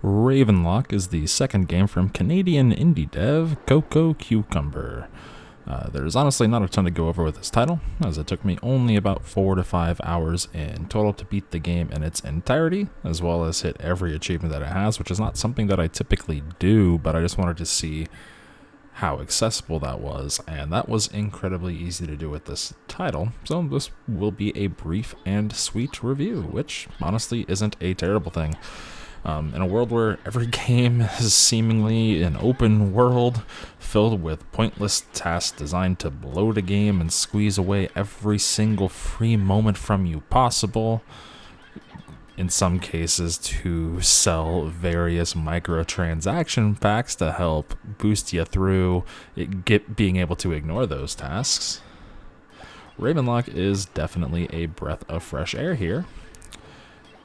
Ravenlok is the second game from Canadian indie dev Cococucumber. There's honestly not a ton to go over with this title, as it took me only about 4 to 5 hours in total to beat the game in its entirety, as well as hit every achievement that it has, which is not something that I typically do, but I just wanted to see how accessible that was, and that was incredibly easy to do with this title, so this will be a brief and sweet review, which honestly isn't a terrible thing. In a world where every game is seemingly an open world filled with pointless tasks designed to bloat a game and squeeze away every single free moment from you possible, in some cases to sell various microtransaction packs to help boost you through being able to ignore those tasks, Ravenlok is definitely a breath of fresh air here.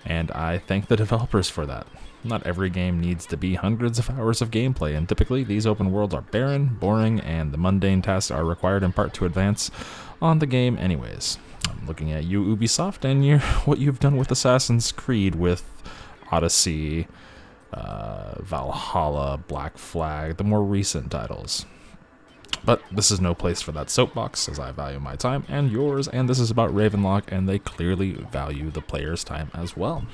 And I thank the developers for that. Not every game needs to be hundreds of hours of gameplay, and typically these open worlds are barren, boring, and the mundane tasks are required in part to advance on the game anyways. I'm looking at you, Ubisoft, and what you've done with Assassin's Creed with Odyssey, Valhalla, Black Flag, the more recent titles. But this is no place for that soapbox, as I value my time and yours, and this is about Ravenlok, and they clearly value the player's time as well.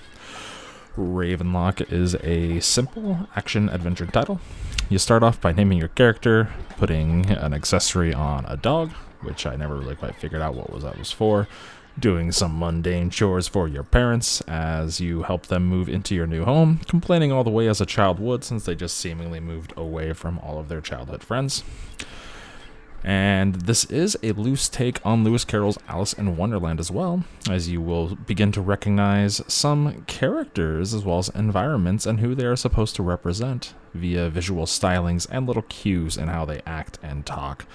Ravenlok is a simple action-adventure title. You start off by naming your character, putting an accessory on a dog, which I never really quite figured out what that was for, doing some mundane chores for your parents as you help them move into your new home, complaining all the way as a child would since they just seemingly moved away from all of their childhood friends. And this is a loose take on Lewis Carroll's Alice in Wonderland as well, as you will begin to recognize some characters as well as environments and who they are supposed to represent via visual stylings and little cues in how they act and talk.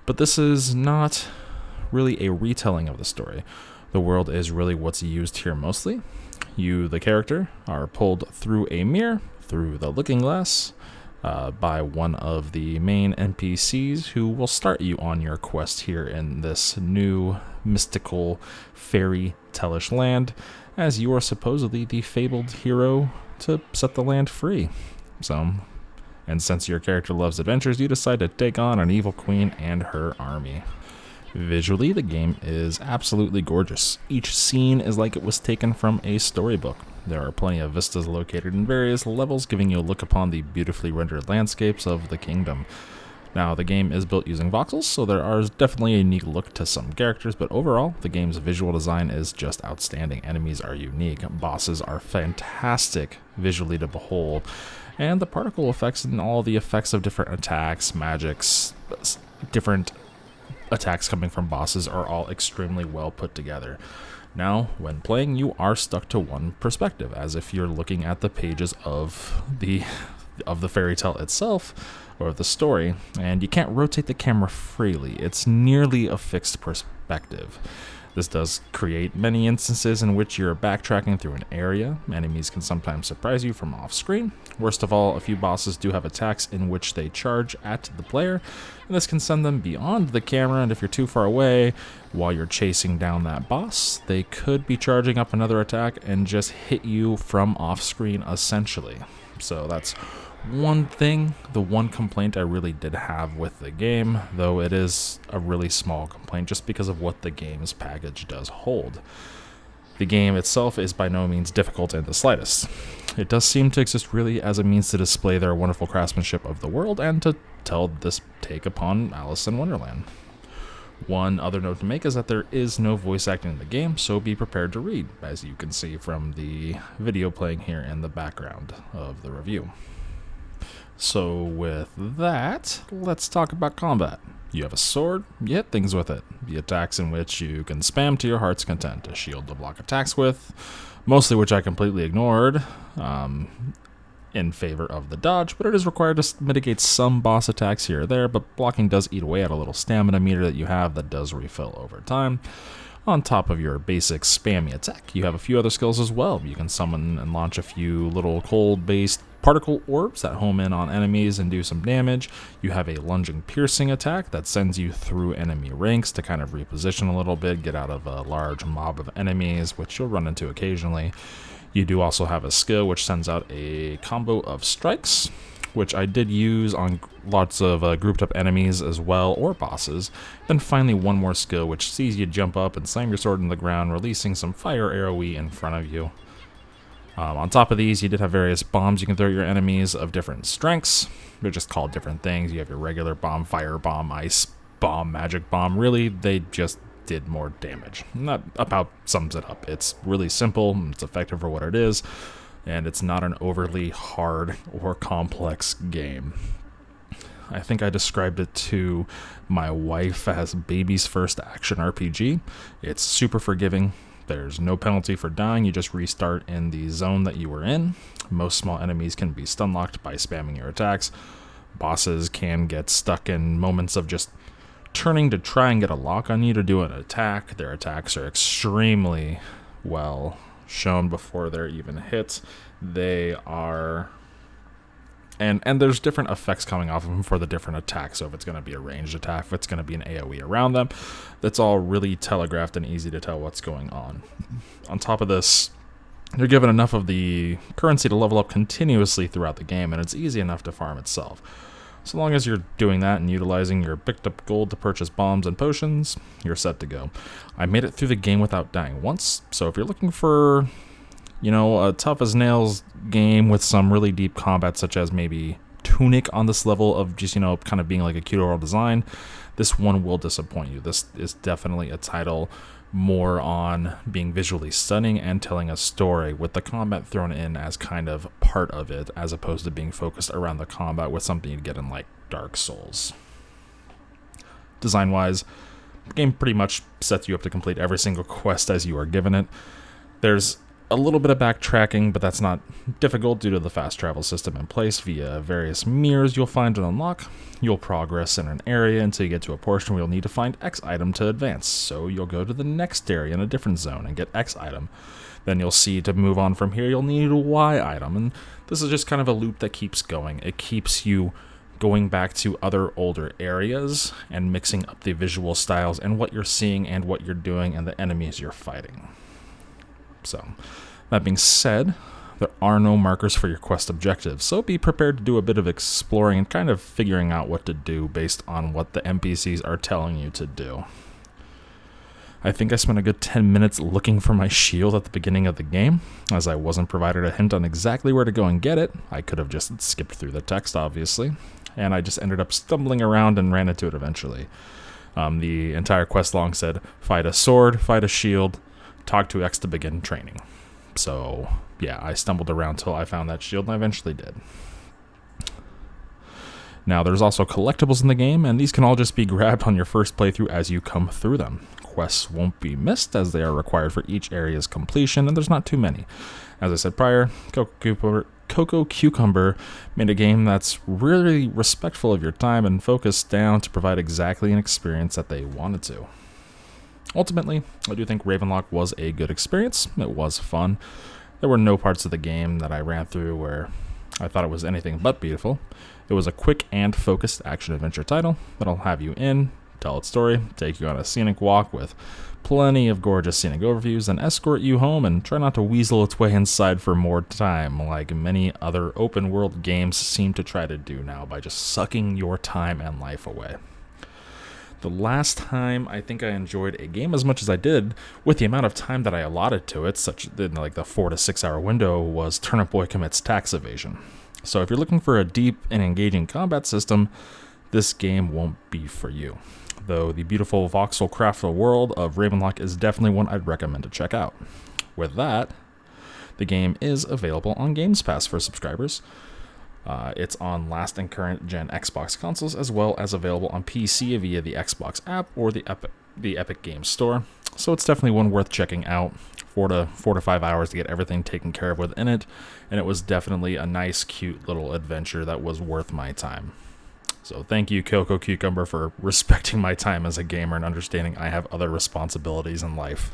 But this is not really a retelling of the story. The world is really what's used here mostly. You, the character, are pulled through a mirror, through the looking glass, by one of the main NPCs who will start you on your quest here in this new mystical fairy tale-ish land, as you are supposedly the fabled hero to set the land free. And since your character loves adventures, you decide to take on an evil queen and her army. Visually, the game is absolutely gorgeous. Each scene is like it was taken from a storybook. There are plenty of vistas located in various levels, giving you a look upon the beautifully rendered landscapes of the kingdom. Now, the game is built using voxels, so there is definitely a unique look to some characters, but overall, the game's visual design is just outstanding. Enemies are unique, bosses are fantastic visually to behold, and the particle effects and all the effects of different attacks, magics, different attacks coming from bosses are all extremely well put together. Now, when playing, you are stuck to one perspective, as if you're looking at the pages of the fairy tale itself, or the story, and you can't rotate the camera freely. It's nearly a fixed perspective. This does create many instances in which you're backtracking through an area. Enemies can sometimes surprise you from off-screen. Worst of all, a few bosses do have attacks in which they charge at the player, and this can send them beyond the camera, and if you're too far away while you're chasing down that boss, they could be charging up another attack and just hit you from off-screen essentially. So that's one thing, the one complaint I really did have with the game, though it is a really small complaint just because of what the game's package does hold. The game itself is by no means difficult in the slightest. It does seem to exist really as a means to display their wonderful craftsmanship of the world and to tell this take upon Alice in Wonderland. One other note to make is that there is no voice acting in the game, so be prepared to read, as you can see from the video playing here in the background of the review. So with that, let's talk about combat. You have a sword, you hit things with it. The attacks in which you can spam to your heart's content. A shield to block attacks with, mostly which I completely ignored in favor of the dodge, but it is required to mitigate some boss attacks here or there, but blocking does eat away at a little stamina meter that you have that does refill over time. On top of your basic spammy attack, you have a few other skills as well. You can summon and launch a few little cold-based particle orbs that home in on enemies and do some damage. You have a lunging piercing attack that sends you through enemy ranks to kind of reposition a little bit, get out of a large mob of enemies, which you'll run into occasionally. You do also have a skill which sends out a combo of strikes, which I did use on lots of grouped up enemies as well, or bosses. Then finally one more skill which sees you jump up and slam your sword in the ground, releasing some fire AoE in front of you. On top of these, you did have various bombs you can throw at your enemies of different strengths. They're just called different things. You have your regular bomb, fire bomb, ice bomb, magic bomb. Really, they just did more damage. That about sums it up. It's really simple, it's effective for what it is, and it's not an overly hard or complex game. I think I described it to my wife as baby's first action RPG. It's super forgiving. There's no penalty for dying. You just restart in the zone that you were in. Most small enemies can be stun locked by spamming your attacks. Bosses can get stuck in moments of just turning to try and get a lock on you to do an attack. Their attacks are extremely well shown before they're even hit. They are... And there's different effects coming off of them for the different attacks. So if it's going to be a ranged attack, if it's going to be an AoE around them, that's all really telegraphed and easy to tell what's going on. On top of this, you're given enough of the currency to level up continuously throughout the game, and it's easy enough to farm itself. So long as you're doing that and utilizing your picked up gold to purchase bombs and potions, you're set to go. I made it through the game without dying once, so if you're looking for, you know, a tough as nails game with some really deep combat, such as maybe Tunic on this level of just, you know, kind of being like a cute world design, this one will disappoint you. This is definitely a title more on being visually stunning and telling a story, with the combat thrown in as kind of part of it, as opposed to being focused around the combat with something you'd get in like Dark Souls. Design-wise, the game pretty much sets you up to complete every single quest as you are given it. There's a little bit of backtracking, but that's not difficult due to the fast travel system in place via various mirrors you'll find and unlock. You'll progress in an area until you get to a portion where you'll need to find X item to advance. So you'll go to the next area in a different zone and get X item. Then you'll see to move on from here, you'll need a Y item. And this is just kind of a loop that keeps going. It keeps you going back to other older areas and mixing up the visual styles and what you're seeing and what you're doing and the enemies you're fighting. So, that being said, there are no markers for your quest objectives, so be prepared to do a bit of exploring and kind of figuring out what to do based on what the NPCs are telling you to do. I think I spent a good 10 minutes looking for my shield at the beginning of the game, as I wasn't provided a hint on exactly where to go and get it. I could have just skipped through the text, obviously, and I just ended up stumbling around and ran into it eventually. The entire quest long said, fight a sword, fight a shield, talk to X to begin training. So, yeah, I stumbled around till I found that shield, and I eventually did. Now, there's also collectibles in the game, and these can all just be grabbed on your first playthrough as you come through them. Quests won't be missed, as they are required for each area's completion, and there's not too many. As I said prior, Cococucumber made a game that's really respectful of your time and focused down to provide exactly an experience that they wanted to. Ultimately, I do think Ravenlok was a good experience. It was fun. There were no parts of the game that I ran through where I thought it was anything but beautiful. It was a quick and focused action-adventure title that'll have you in, tell its story, take you on a scenic walk with plenty of gorgeous scenic overviews, and escort you home and try not to weasel its way inside for more time, like many other open-world games seem to try to do now by just sucking your time and life away. The last time I think I enjoyed a game as much as I did with the amount of time that I allotted to it, such in like the 4 to 6 hour window, was Turnip Boy Commits Tax Evasion. So if you're looking for a deep and engaging combat system, this game won't be for you. Though the beautiful voxel crafted world of Ravenlok is definitely one I'd recommend to check out. With that, the game is available on Games Pass for subscribers. It's on last and current gen Xbox consoles, as well as available on PC via the Xbox app or the Epic Games Store. So it's definitely one worth checking out. 4 to 5 hours to get everything taken care of within it, and it was definitely a nice, cute little adventure that was worth my time. So thank you, Cococucumber, for respecting my time as a gamer and understanding I have other responsibilities in life.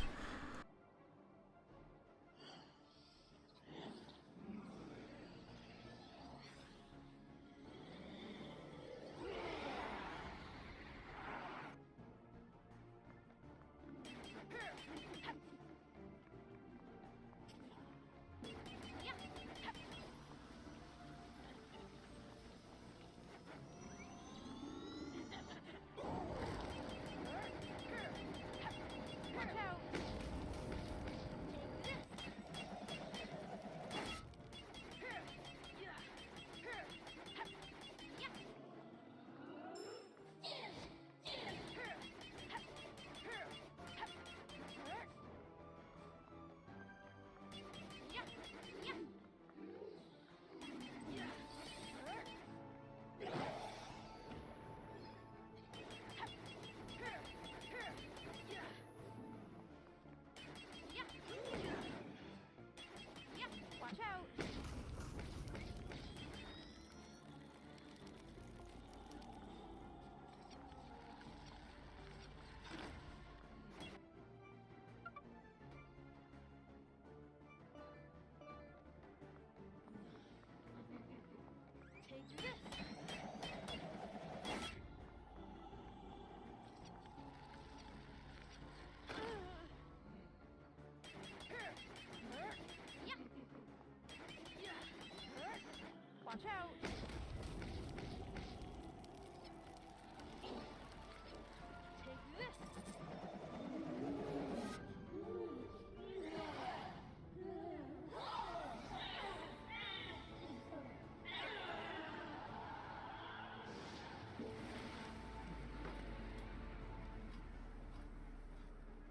Take this.